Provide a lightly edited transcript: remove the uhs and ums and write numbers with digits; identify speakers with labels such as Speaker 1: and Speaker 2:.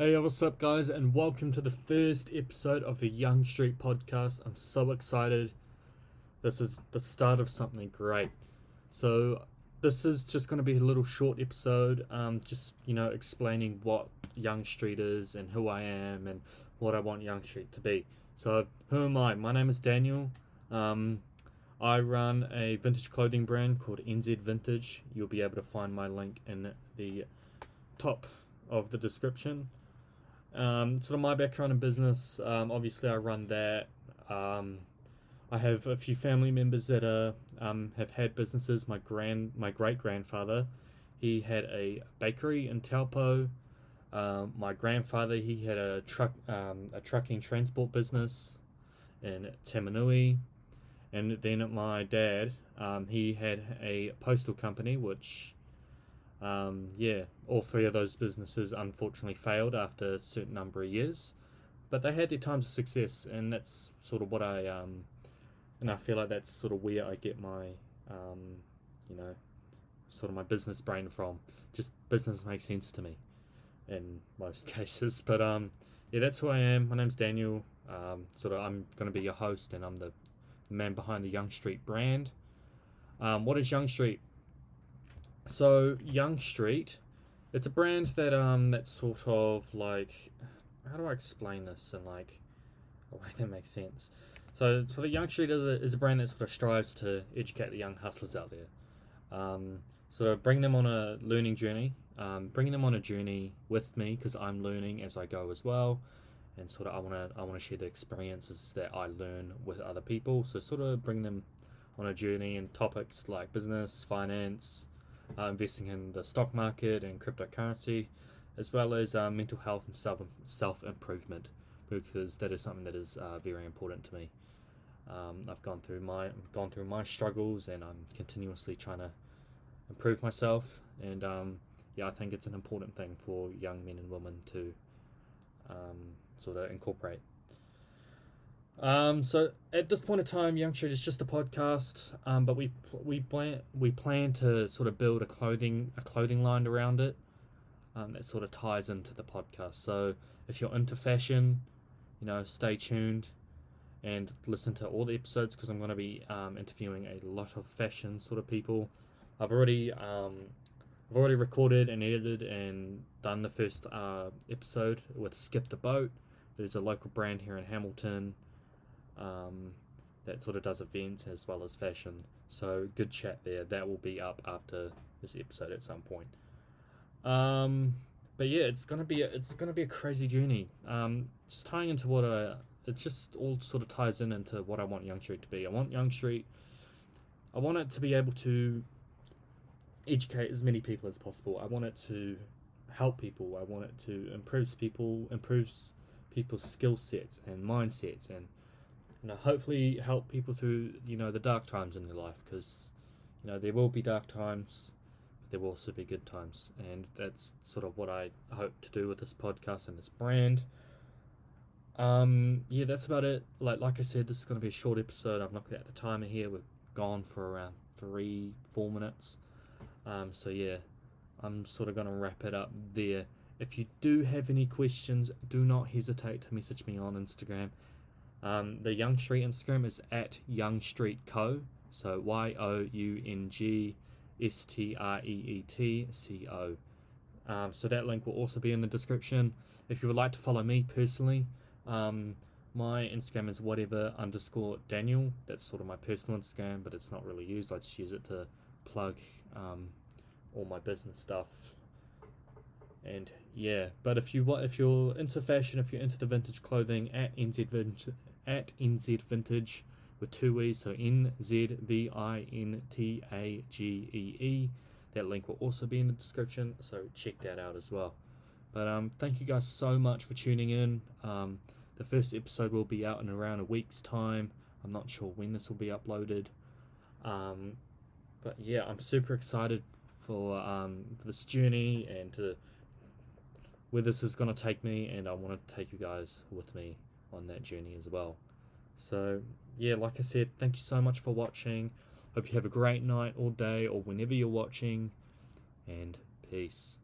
Speaker 1: Hey, what's up, guys, and welcome to the first episode of the Young Street podcast. I'm so excited. This is the start of something great. So, this is just going to be a little short episode, just explaining what Young Street is and who I am and what I want Young Street to be. So, who am I? My name is Daniel. Um, I run a vintage clothing brand called NZ Vintage. You'll be able to find my link in the top of the description. Sort of my background in business. Obviously, I run that. I have a few family members that have had businesses. My great grandfather, he had a bakery in Taupo. My grandfather, he had a trucking transport business in Tamanui, and then my dad, he had a postal company, which all three of those businesses unfortunately failed after a certain number of years, but they had their times of success, and that's sort of what and I feel like that's sort of where I get my, you know, sort of my business brain from. Just business makes sense to me in most cases, but yeah, that's who I am. My name's Daniel. I'm going to be your host, and I'm the man behind the Young Street brand. What is Young Street? So Young Street, it's a brand that's sort of like, how do I explain this in like a way that makes sense? So sort of Young Street is a brand that sort of strives to educate the young hustlers out there. Sort of bring them on a learning journey, bringing them on a journey with me because I'm learning as I go as well, and sort of I want to share the experiences that I learn with other people. So sort of bring them on a journey in topics like business, finance, investing in the stock market and cryptocurrency, as well as mental health and self improvement, because that is something that is very important to me. I've gone through my struggles, and I'm continuously trying to improve myself. And yeah, I think it's an important thing for young men and women to sort of incorporate. So at this point in time, Young Street is just a podcast, but we plan to sort of build a clothing line around it, that sort of ties into the podcast. So if you're into fashion, stay tuned and listen to all the episodes because I'm going to be interviewing a lot of fashion sort of people. I've already recorded and edited and done the first episode with Skip the Boat. There's a local brand here in Hamilton that sort of does events as well as fashion. So good chat there. That will be up after this episode at some point. But yeah, it's gonna be a crazy journey. Just tying into it just all sort of ties into what I want Young Street to be. I want it to be able to educate as many people as possible. I want it to help people. I want it to improves people's skill sets and mindsets, and hopefully help people through the dark times in their life, because there will be dark times, but there will also be good times, and that's sort of what I hope to do with this podcast and this brand. Yeah, that's about it. Like I said, this is going to be a short episode. I'm looking at the timer here. We've gone for around 3-4 minutes. So yeah, I'm sort of going to wrap it up there. If you do have any questions, do not hesitate to message me on Instagram. The Young Street Instagram is at Young Street Co. So YOUNGSTREETCO. So that link will also be in the description. If you would like to follow me personally, my Instagram is whatever_Daniel. That's sort of my personal Instagram, but it's not really used. I just use it to plug all my business stuff. And yeah, but if you're into fashion, if you're into the vintage clothing, at NZ Vintage with 2 E's, so NZVINTAGEE. That link will also be in the description, so check that out as well. But thank you guys so much for tuning in. The first episode will be out in around a week's time. I'm not sure when this will be uploaded. But yeah, I'm super excited for this journey and to where this is going to take me, and I want to take you guys with me on that journey as well. So yeah, like I said, thank you so much for watching. Hope you have a great night or day or whenever you're watching, and peace.